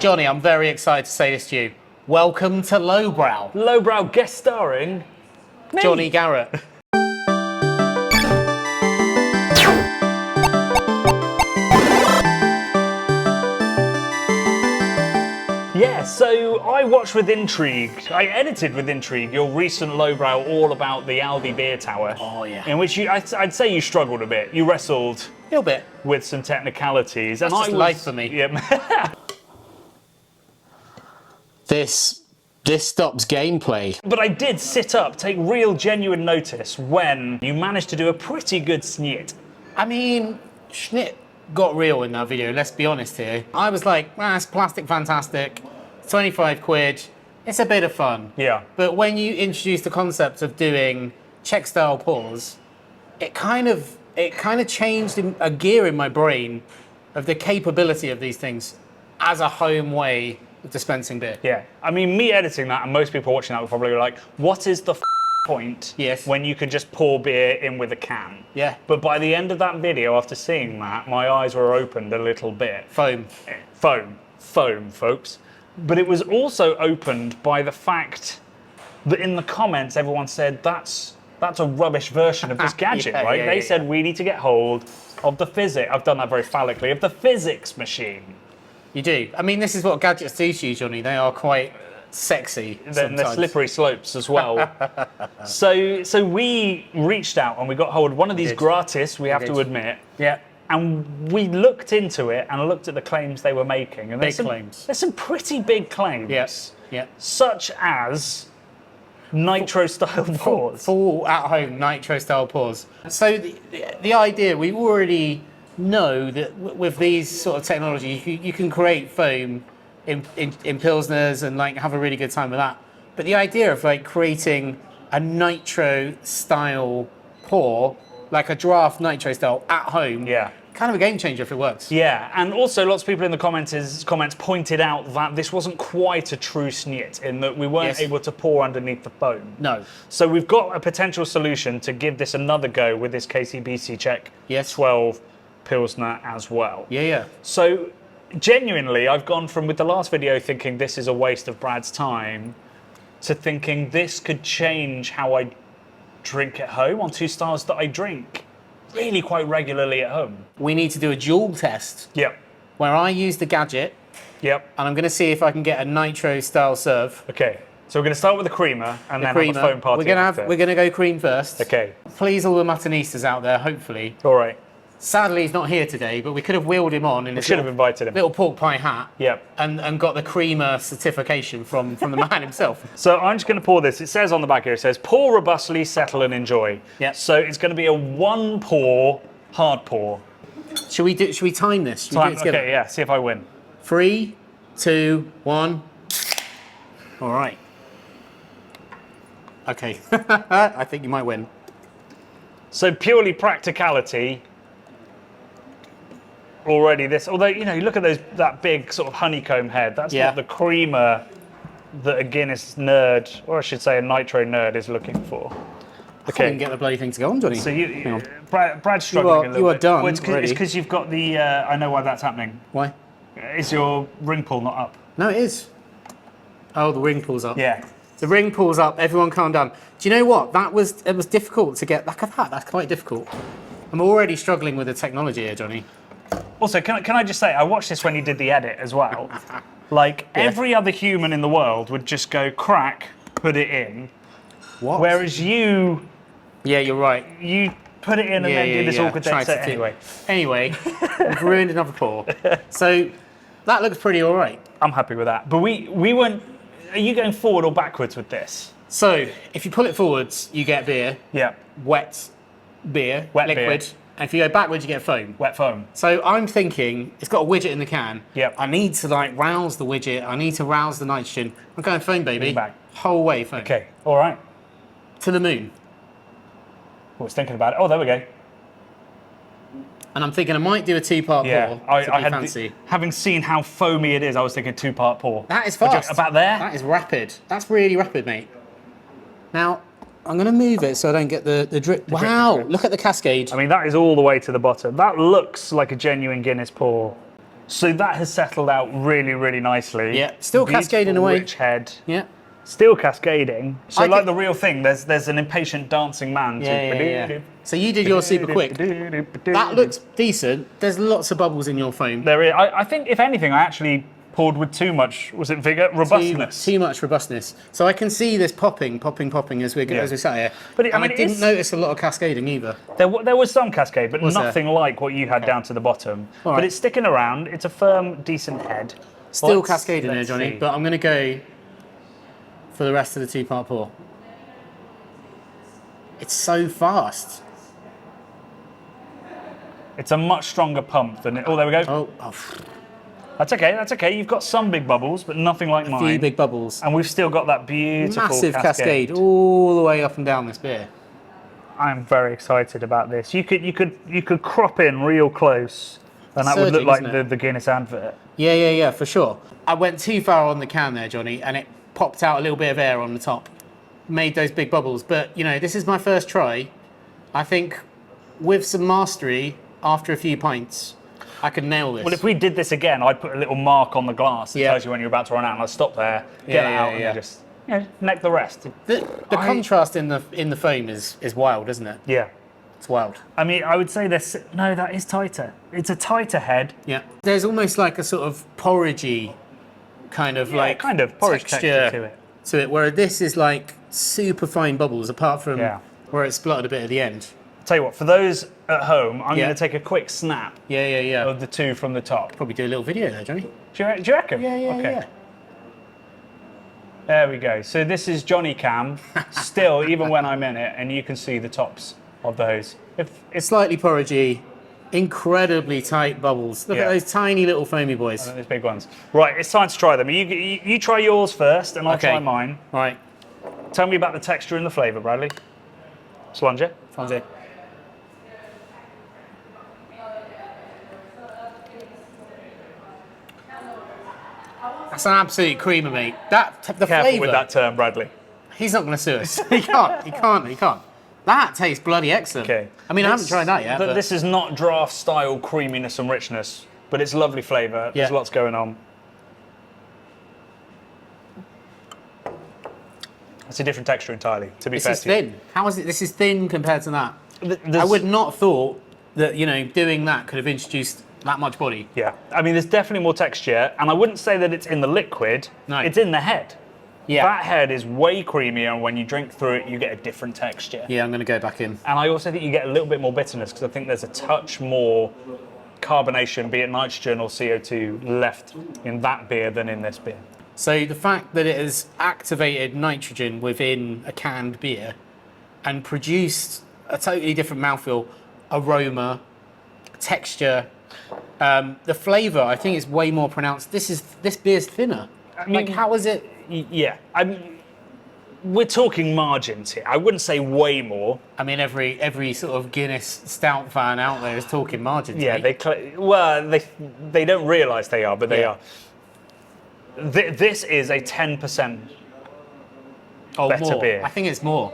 Johnny, I'm very excited to say this to you. Welcome to Lowbrow. Lowbrow guest starring me. Johnny Garrett. Yeah, so I watched with intrigue, I edited with intrigue your recent Lowbrow all about the Aldi beer tower. Oh yeah. In which I'd say you struggled a bit. You wrestled A little bit. with some technicalities. That's just life for me. Yeah. This stops gameplay. But I did sit up, take real genuine notice when you managed to do a pretty good snit. I mean, Snyt got real in that video, let's be honest here. I was like, it's plastic fantastic, 25 quid, it's a bit of fun. Yeah. But when you introduce the concept of doing Czech style pours, it kind of changed a gear in my brain of the capability of these things as a home way of dispensing beer. Yeah. I mean, me editing that and most people watching that were probably like, what is the point when you can just pour beer in with a can? Yeah. But by the end of that video, after seeing that, my eyes were opened a little bit. Foam, folks. But it was also opened by the fact that in the comments, everyone said that's a rubbish version of this gadget, right? They said we need to get hold of the Fizzics. I've done that very phallically, of the Fizzics machine. You do. I mean, this is what gadgets do to you, Johnny. They are quite sexy. Then the slippery slopes as well. so we reached out and we got hold of one of these gratis, we have to admit. Yeah. And we looked into it and looked at the claims they were making. And Big claims. There's some pretty big claims. Yes. Yeah. Such as nitro style pours. Full at-home nitro style pours. So the idea, we already know that with these sort of technology, you can create foam in Pilsners and like have a really good time with that. But the idea of like creating a nitro style pour, like a draft nitro style at home, kind of a game changer if it works. Yeah, and also lots of people in the comments pointed out that this wasn't quite a true snit in that we weren't able to pour underneath the foam. No. So we've got a potential solution to give this another go with this KCBC Czech 12 Pilsner as well. Yeah. So genuinely, I've gone from with the last video thinking this is a waste of Brad's time to thinking this could change how I drink at home on two styles that I drink really quite regularly at home. We need to do a dual test. Yep. Where I use the gadget. Yep. And I'm going to see if I can get a nitro style serve. Okay. So we're going to start with the creamer and then have a foam party. We're going to go cream first. Okay. Please all the Matanistas out there, hopefully. All right. Sadly, he's not here today, but we could have wheeled him on in we should have invited him. Little pork pie hat. Yep. And got the creamer certification from the man himself. So I'm just going to pour this. It says on the back here, it says, pour robustly, settle and enjoy. Yeah. So it's going to be a one pour, hard pour. Should we time this? Should we do it together? Okay, yeah, see if I win. 3, 2, 1. All right. Okay, I think you might win. So purely practicality, already this, although, you know, you look at that big sort of honeycomb head, that's not the creamer that a Guinness nerd, or I should say a nitro nerd, is looking for. Okay. I can get the bloody thing to go on, Johnny. So Brad's struggling a little bit. You are done. Well, it's because you've got the, I know why that's happening. Why? Is your ring pull not up? No, it is. Oh, the ring pulls up. Yeah. The ring pulls up, everyone calm down. Do you know what? It was difficult to get, look at that, that's quite difficult. I'm already struggling with the technology here, Johnny. Also, can I just say, I watched this when you did the edit as well. Like, every other human in the world would just go crack, put it in. What? Whereas you... Yeah, you're right. You put it in and then do this awkward set anyway. Anyway, we've ruined another pour. So, that looks pretty all right. I'm happy with that. But we weren't... Are you going forward or backwards with this? So, if you pull it forwards, you get beer. Yeah. Wet beer. Wet liquid. Beer. And if you go backwards, you get foam. Wet foam. So I'm thinking, it's got a widget in the can. Yep. I need to like rouse the widget. I need to rouse the nitrogen. I'm going foam, baby. Back. Whole way foam. Okay, all right. To the moon. I was thinking about it. Oh, there we go. And I'm thinking I might do a two-part pour. I had fancy. Having seen how foamy it is, I was thinking two-part pour. That is fast. About there? That is rapid. That's really rapid, mate. Now, I'm going to move it so I don't get the drip. Wow, look at the cascade. I mean, that is all the way to the bottom. That looks like a genuine Guinness pour. So that has settled out really, really nicely. Yeah, still cascading away. Rich head. Yeah. Still cascading. So I like think- the real thing, there's an impatient dancing man. Yeah. So you did yours super quick. That looks decent. There's lots of bubbles in your foam. There is. I think if anything, I actually poured with too much. Was it vigor? Robustness. Too much robustness. So I can see this popping as we sat here. But I didn't notice a lot of cascading either. There was some cascade, but Was there? nothing like what you had down to the bottom. All But right. it's sticking around. It's a firm, decent head. Still Let's- cascading there, let's Johnny. see. But I'm going to go for the rest of the two-part pour. It's so fast. It's a much stronger pump than it. Oh, there we go. Oh, That's okay. That's okay. You've got some big bubbles, but nothing like a mine. few big bubbles. And we've still got that beautiful Massive cascade all the way up and down this beer. I'm very excited about this. You could crop in real close, and that would Surging, look like isn't it? the Guinness advert. Yeah, for sure. I went too far on the can there, Johnny, and it popped out a little bit of air on the top. Made those big bubbles. But, you know, this is my first try. I think with some mastery, after a few pints, I could nail this. Well, if we did this again, I'd put a little mark on the glass that Yeah. tells you when you're about to run out, and I'd stop there, get Yeah, it out, yeah, and yeah. then just neck the rest. The contrast in the foam is wild, isn't it? Yeah. It's wild. I mean, I would say this. No, that is tighter. It's a tighter head. Yeah. There's almost like a sort of porridgey kind of like kind of porridge texture to it. where this is like super fine bubbles apart from Yeah. where it spluttered a bit at the end. Tell you what, for those at home, I'm Yeah. going to take a quick snap Yeah. of the two from the top. Probably do a little video there, Johnny. Do you reckon? Yeah. Okay. There we go. So this is Johnny Cam, still, even when I'm in it, and you can see the tops of those. If It's slightly porridgey, incredibly tight bubbles. Look Yeah. at those tiny little foamy boys. those big ones. Right, it's time to try them. You try yours first, and I'll Okay. try mine. Right, Tell me about the texture and the flavour, Bradley. Slanger. Fonzie. That's an absolute creamer, mate. The Careful flavour. with that term, Bradley. He's not going to sue us. He can't. That tastes bloody excellent. Okay. I mean, I haven't tried that yet. But This is not draft style creaminess and richness, but it's lovely flavour. There's Yeah. lots going on. It's a different texture entirely, to be this fair is to you. thin. How is it? This is thin compared to that. There's- I would not thought that, you know, doing that could have introduced that much body. Yeah, I mean, there's definitely more texture, and I wouldn't say that it's in the liquid. No. It's in the head. Yeah. That head is way creamier, and when you drink through it, you get a different texture. Yeah, I'm going to go back in. And I also think you get a little bit more bitterness, because I think there's a touch more carbonation, be it nitrogen or CO2, left in that beer than in this beer. So the fact that it has activated nitrogen within a canned beer and produced a totally different mouthfeel, aroma, texture, the flavour, I think is way more pronounced. This beer's thinner. mean- how is it? Yeah, I mean, we're talking margins here. I wouldn't say way more. I mean, every sort of Guinness stout fan out there is talking margins. Yeah, mate. they don't realise they are, but they Yeah. are. This is a 10%. better more. beer. I think it's more.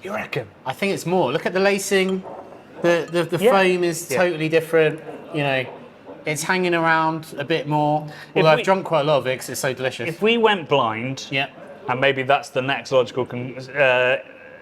You reckon? I think it's more. Look at the lacing. The Yeah. foam is Yeah. totally different. You know, it's hanging around a bit more. If Although we- I've drunk quite a lot of it because it's so delicious. If we went blind, Yeah. and maybe that's the next logical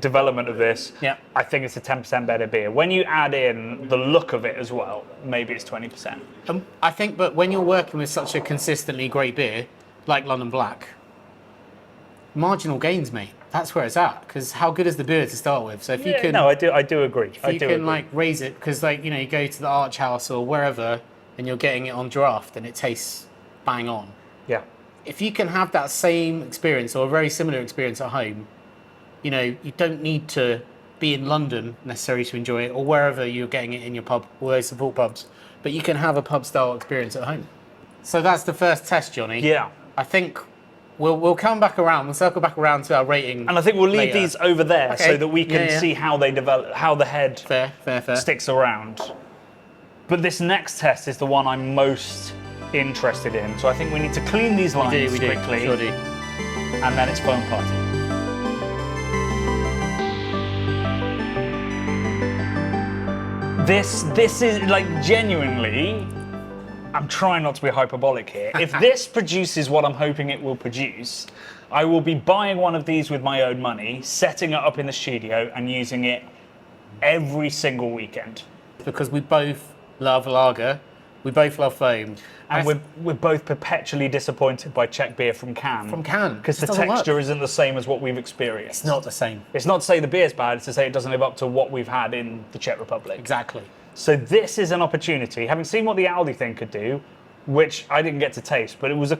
development of this, Yeah. I think it's a 10% better beer. When you add in the look of it as well, maybe it's 20%. I think, but when you're working with such a consistently great beer like London Black, marginal gains, mate. That's where it's at. Because how good is the beer to start with? So if you can, No, I do agree. if you can like raise it, because like, you know, you go to the Arch House or wherever, and you're getting it on draft, and it tastes bang on. Yeah. If you can have that same experience or a very similar experience at home, you know, you don't need to be in London necessarily to enjoy it, or wherever you're getting it in your pub, all those support pubs. But you can have a pub style experience at home. So that's the first test, Johnny. Yeah. I think we'll come back around. We'll circle back around to our rating. And I think we'll leave later. these over there Okay. so that we can Yeah. see how they develop, how the head Fair. sticks around. But this next test is the one I'm most interested in. So I think we need to clean these lines We do. quickly, Sure do. and then it's foam party. This is like genuinely I'm trying not to be hyperbolic here. If this produces what I'm hoping it will produce, I will be buying one of these with my own money, setting it up in the studio and using it every single weekend. Because we both love lager, we both love foam. And we're both perpetually disappointed by Czech beer from can. From can. Because the texture isn't the same as what we've experienced. It's not the same. It's not to say the beer's bad, it's to say it doesn't live up to what we've had in the Czech Republic. Exactly. So this is an opportunity, having seen what the Aldi thing could do, which I didn't get to taste, but it was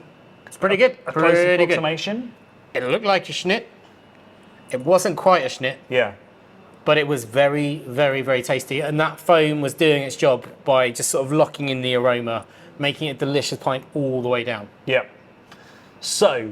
it's pretty good. A close approximation. It looked like a Schnit. It wasn't quite a Schnit. Yeah. But it was very, very, very tasty. And that foam was doing its job by just sort of locking in the aroma, making it a delicious pint all the way down. Yeah. So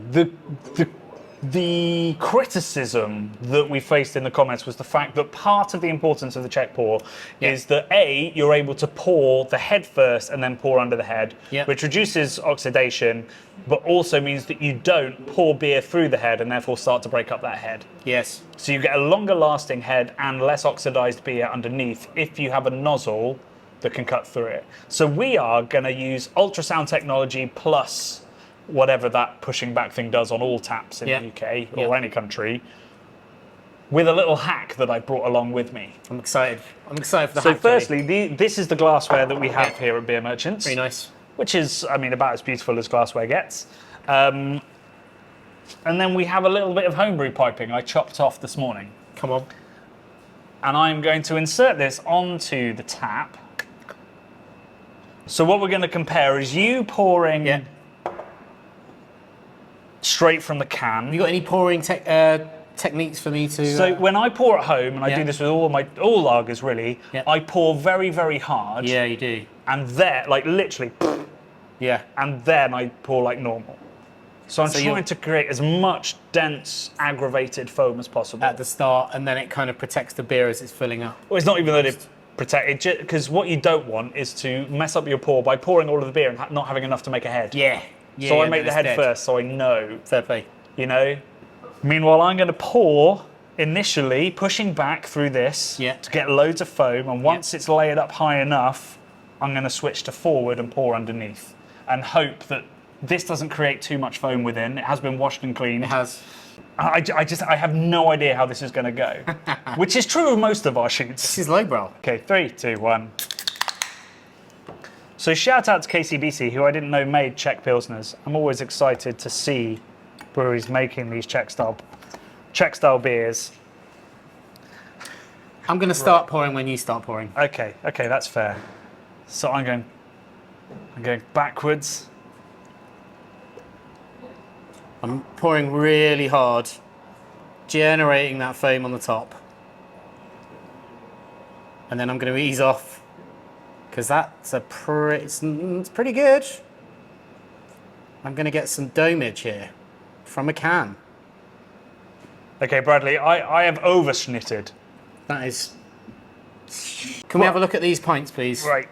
the criticism that we faced in the comments was the fact that part of the importance of the Czech pour is that A, you're able to pour the head first and then pour under the head, which reduces oxidation, but also means that you don't pour beer through the head and therefore start to break up that head. Yes. So you get a longer lasting head and less oxidized beer underneath if you have a nozzle that can cut through it. So we are going to use ultrasound technology plus whatever that pushing back thing does on all taps in the UK or any country, with a little hack that I brought along with me. I'm excited. I'm excited for the So hack. firstly, this is the glassware that we have here at Beer Merchants. Very nice. Which is, I mean, about as beautiful as glassware gets. And then we have a little bit of homebrew piping I chopped off this morning. Come on. And I'm going to insert this onto the tap. So what we're going to compare is you pouring straight from the can. Have you got any pouring techniques for me to... So when I pour at home, and I do this with all lagers really, I pour very, very hard. Yeah, you do. And then, like literally, and then I pour like normal. So I'm trying to create as much dense, aggravated foam as possible. At the start, and then it kind of protects the beer as it's filling up. Well, it's not even that it protects it, because what you don't want is to mess up your pour by pouring all of the beer and not having enough to make a head. Yeah. So I make the head first, so I know. Fair play. You know? Meanwhile, I'm going to pour initially, pushing back through this to get loads of foam, and once it's layered up high enough, I'm going to switch to forward and pour underneath, and hope that this doesn't create too much foam within. It has been washed and cleaned. It has. I have no idea how this is going to go, which is true of most of our shoots. This is lowbrow. Okay, 3, 2, 1. So shout out to KCBC, who I didn't know made Czech Pilsners. I'm always excited to see breweries making these Czech style beers. I'm going to start pouring when you start pouring. Okay, that's fair. So I'm going backwards. I'm pouring really hard, generating that foam on the top. And then I'm going to ease off, because that's it's pretty good. I'm going to get some domage here from a can. Okay, Bradley, I have over-schnitted. That is... Can we have a look at these pints, please? Right.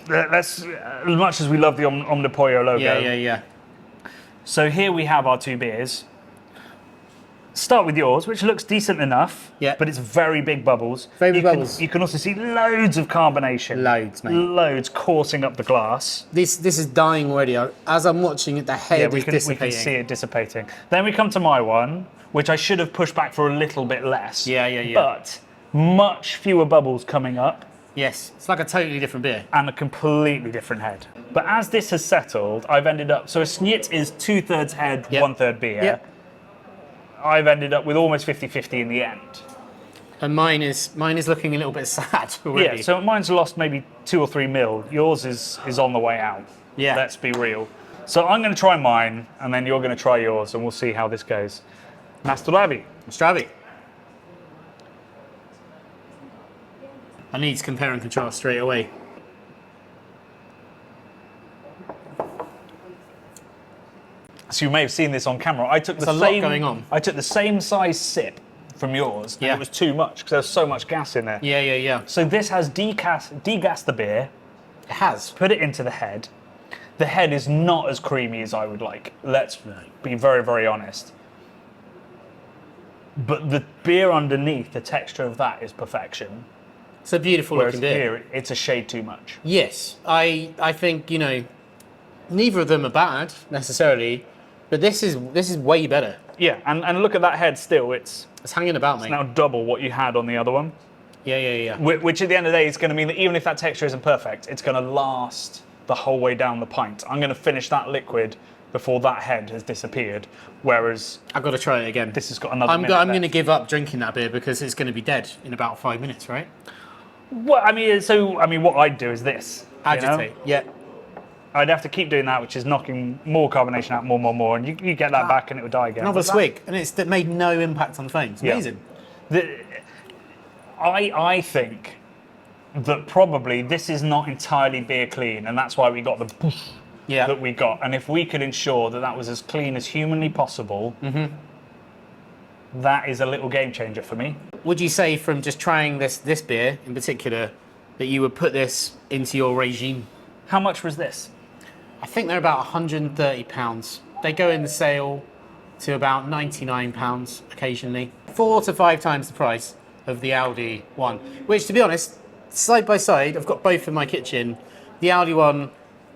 Let's, as much as we love the Omnipollo logo. Yeah. So here we have our two beers. Start with yours, which looks decent enough, but it's very big bubbles. Very big bubbles. You can also see loads of carbonation. Loads, mate. Loads coursing up the glass. This is dying already. As I'm watching it, the head is dissipating. We can see it dissipating. Then we come to my one, which I should have pushed back for a little bit less. Yeah. But much fewer bubbles coming up. Yes, it's like a totally different beer. And a completely different head. But as this has settled, I've ended up... So a Snyt is 2/3 head, 1/3 beer. Yep. I've ended up with almost 50-50 in the end. And mine is looking a little bit sad already. Yeah, so mine's lost maybe 2 or 3 mil. Yours is on the way out. Yeah. Let's be real. So I'm going to try mine, and then you're going to try yours, and we'll see how this goes. Nastolavi. Stravi. I need to compare and contrast straight away. So you may have seen this on camera. I took There's a lot going on. I took the same size sip from yours, and it was too much because there's so much gas in there. Yeah. So this has degassed the beer. It has. Put it into the head. The head is not as creamy as I would like. Let's be very, very honest. But the beer underneath, the texture of that is perfection. It's a beautiful Whereas looking beer. here, it's a shade too much. Yes, I think, you know, neither of them are bad necessarily, but this is way better. Yeah, and look at that head still. It's hanging about, mate. now double what you had on the other one. Yeah. Which at the end of the day is going to mean that even if that texture isn't perfect, it's going to last the whole way down the pint. I'm going to finish that liquid before that head has disappeared. Whereas I've got to try it again. This has got another. I'm going to give up drinking that beer because it's going to be dead in about 5 minutes, right? Well, I mean, what I'd do is this. Agitate. Yeah. I'd have to keep doing that, which is knocking more carbonation out, more, and you get that back and it would die again. Another swig, and it's made no impact on the foam. It's amazing. I think that probably this is not entirely beer clean, and that's why we got the poof that we got. And if we could ensure that that was as clean as humanly possible, that is a little game changer for me. Would you say from just trying this beer in particular that you would put this into your regime? How much was this? I think they're about £130. They go in the sale to about £99 occasionally. 4 to 5 times the price of the Aldi one, which, to be honest, side by side, I've got both in my kitchen. The Aldi one,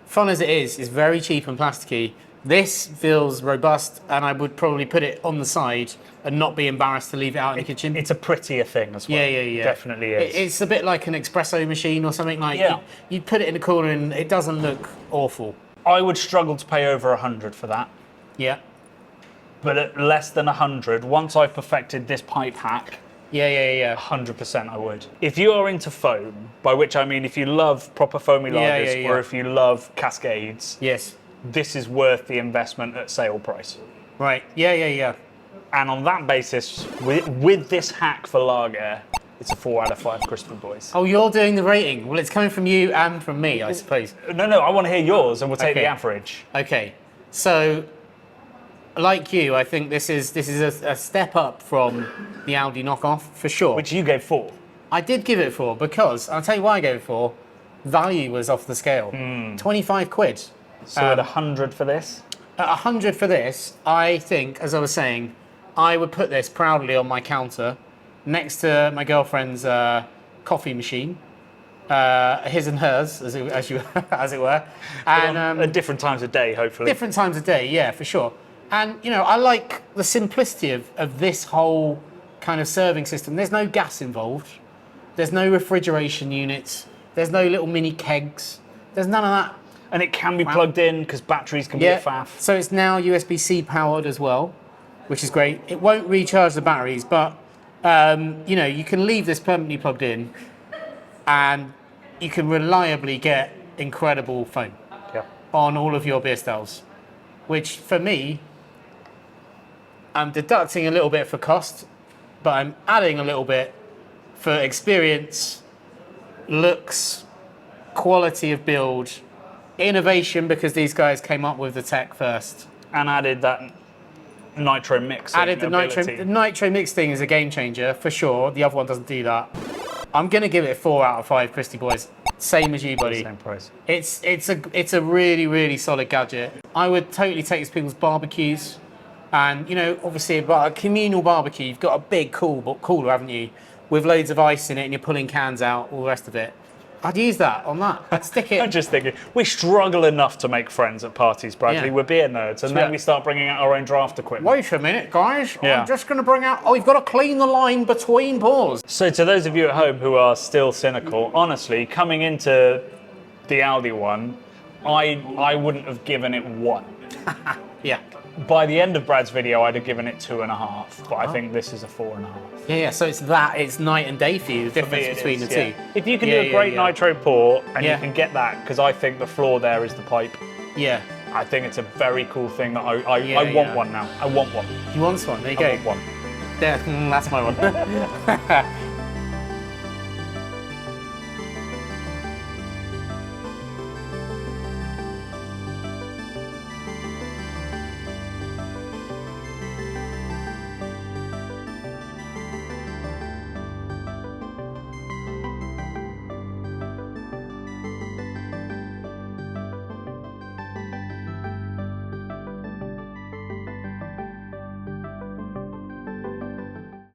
fun as it is very cheap and plasticky. This feels robust, and I would probably put it on the side and not be embarrassed to leave it out in the kitchen. It's a prettier thing as well. Yeah. Definitely is. It's a bit like an espresso machine or something like. Yeah. You'd put it in a corner and it doesn't look awful. I would struggle to pay over 100 for that. Yeah. But at less than 100, once I've perfected this pipe hack, yeah, 100% I would. If you are into foam, by which I mean if you love proper foamy lagers or if you love cascades, yes, this is worth the investment at sale price. Right. Yeah. And on that basis, with this hack for lager, it's a 4 out of 5 crispy boys. Oh, you're doing the rating. Well, it's coming from you and from me, I suppose. No, I want to hear yours, and we'll take the average. Okay. So, like you, I think this is a step up from the Aldi knockoff for sure. Which you gave 4. I did give it 4 because I'll tell you why I gave it 4. Value was off the scale. 25 quid. So at 100 for this? At 100 for this, I think, as I was saying, I would put this proudly on my counter next to my girlfriend's coffee machine, his and hers, as it were. And at different times of day, hopefully. Different times of day, yeah, for sure. And, you know, I like the simplicity of this whole kind of serving system. There's no gas involved. There's no refrigeration units. There's no little mini kegs. There's none of that. And it can be plugged in because batteries can be a faff. So it's now USB-C powered as well, which is great. It won't recharge the batteries, but you know, you can leave this permanently plugged in and you can reliably get incredible foam on all of your beer styles, which for me, I'm deducting a little bit for cost, but I'm adding a little bit for experience, looks, quality of build, innovation, because these guys came up with the tech first. And added that nitro mixing The nitro mix thing is a game changer for sure. The other one doesn't do that. I'm gonna give it 4 out of 5, Christy boys. Same as you, buddy. Same price. It's a really solid gadget. I would totally take this to people's barbecues, and you know, obviously, a communal barbecue. You've got a big cooler, haven't you, with loads of ice in it, and you're pulling cans out, all the rest of it. I'd use that on that. I'd stick it. I'm just thinking, we struggle enough to make friends at parties, Bradley. Yeah. We're beer nerds, and then we start bringing out our own draft equipment. Wait a minute, guys. Yeah. I'm just going to bring out... Oh, you've got to clean the line between pours. So to those of you at home who are still cynical, honestly, coming into the Aldi one, I wouldn't have given it 1. Yeah. By the end of Brad's video, I'd have given it 2.5, but I think this is a 4.5. Yeah, so it's night and day for you, the difference between the two. If you can do a great nitro pour and Yeah. you can get that, because I think the floor there is the pipe. Yeah. I think it's a very cool thing that I want one now. I want one. You want one? There you I go. want one. There, that's my one.